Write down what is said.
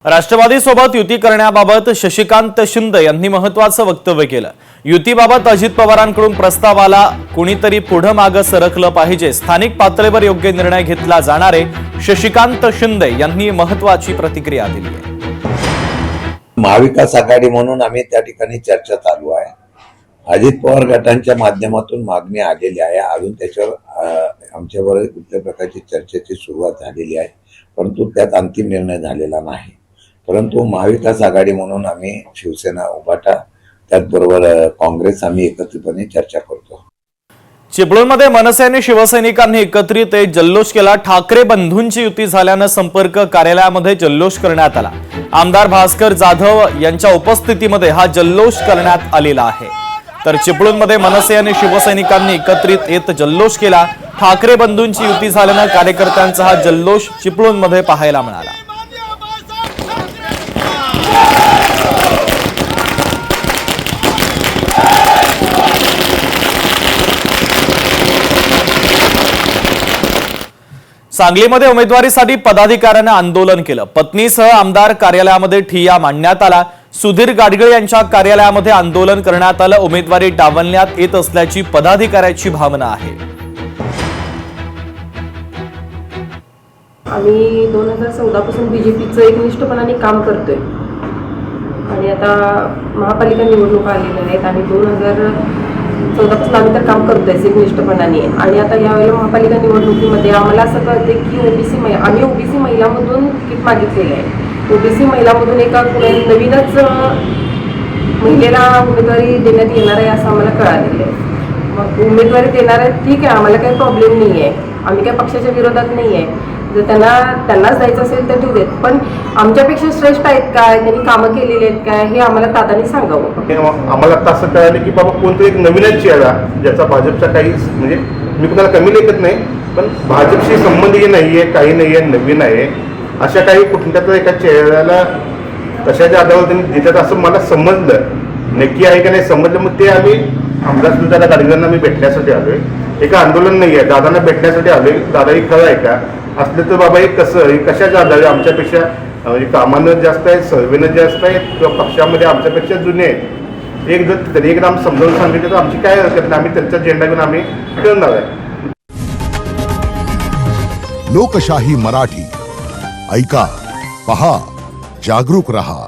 राष्ट्रवादी सोबत युती करण्याबाबत शशिकांत शिंदे यांनी महत्त्वाचं वक्तव्य केलं। युतीबाबत अजित पवारांकडून प्रस्ताव आला, कुणीतरी पुढे मागे सरकलं पाहिजे, स्थानिक पातळीवर योग्य निर्णय घेतला जाणार आहे, शशिकांत शिंदे यांनी महत्त्वाची प्रतिक्रिया दिली आहे। महाविकास आघाडी म्हणून आम्ही त्या ठिकाणी चर्चा चालू आहे। अजित पवार गटांच्या माध्यमातून मागणी आलेली आहे। अजून त्याच्यावर आमच्यावर कुठल्या प्रकारची चर्चेची सुरुवात झालेली आहे, परंतु त्यात अंतिम निर्णय झालेला नाही। परंतु महाविकास आघाडी म्हणून आम्ही शिवसेना, उभाटा, त्याचबरोबर काँग्रेस आम्ही एकत्रितपणे चर्चा करतो। चिपळूणमध्ये मनसे आणि शिवसैनिकांनी एकत्रित एक जल्लोष केला। ठाकरे बंधूंची युती झाल्याने संपर्क कार्यालयामध्ये जल्लोष करण्यात आला। आमदार भास्कर जाधव यांच्या उपस्थितीमध्ये हा जल्लोष करण्यात आलेला आहे। तर चिपळूणमध्ये मनसे आणि शिवसैनिकांनी एकत्रित एक जल्लोष केला। ठाकरे बंधूंची युती झाल्याने कार्यकर्त्यांचा हा जल्लोष चिपळूणमध्ये पाहायला मिळाला। सांगलीमध्ये उमेदवारीसाठी पदाधिकाऱ्यांनी आंदोलन केलं। पत्नीसह आमदार कार्यालयामध्ये ठिय्या मांडण्यात आला। सुधीर गाडगीळ यांच्या कार्यालयामध्ये आंदोलन करण्यात आलं। उमेदवारी डावलण्यात येत असल्याची पदाधिकाऱ्याची भावना आहे। आम्ही 2014 पासून बीजेपीचं एकनिष्ठपणाने काम करतोय आणि आता महापालिका निवडणुका आलेल्या आहेत आणि 2014 पासून आम्ही तर काम करतोय एकनिष्ठपणाने। आणि आता यावेळेला महापालिका निवडणुकीमध्ये आम्हाला असं कळते की आम्ही ओबीसी महिलामधून तिकीट मागितलेलं आहे। ओबीसी महिलामधून एका नवीनच महिलेला उमेदवारी देण्यात येणार आहे असं आम्हाला कळालेलं आहे। मग उमेदवारी देणार आहे, ठीक आहे, आम्हाला काही प्रॉब्लेम नाही आहे, आम्ही काही पक्षाच्या विरोधात नाही आहे। जर त्यांनाच द्यायचं असेल तर ठीक आहे, पण आमच्यापेक्षा श्रेष्ठ आहेत काय, त्यांनी कामं केलेली आहेत काय, हे आम्हाला दादांनी सांगावं। आम्हाला आता असं कळालं की बाबा कोणतरी एक नवीनच चेहरा, ज्याचा भाजपचा काही म्हणजे मी कुणाला कमी लेखत नाही, पण भाजपशी संबंधी नाही आहे, काही नाही आहे, नवीन आहे, अशा काही कुठल्या तर एका चेहऱ्याला कशाच्या आधारावर त्यांनी देतात असं मला समजलं। नक्की आहे का नाही समजलं, मग ते आम्ही आमदार सुद्धा गाडगीळांना आम्ही भेटण्यासाठी आलोय। एका आंदोलन नाही आहे, दादांना भेटण्यासाठी आलोय। दादा हे खरं आहे का असलं तर बाबा हे कसं, हे कशाच्या आधारे आमच्यापेक्षा म्हणजे कामानं जास्त आहे, सर्वेनं जास्त आहे, किंवा पक्षामध्ये आमच्यापेक्षा जुने आहेत, एक जर तरी एकदा आम्ही समजावून सांगितलं तर आमची काय हरकत नाही, आम्ही त्यांचा झेंडा घेऊन आम्ही फिरणार आहे। लोकशाही मराठी ऐका, पहा, जागरूक रहा।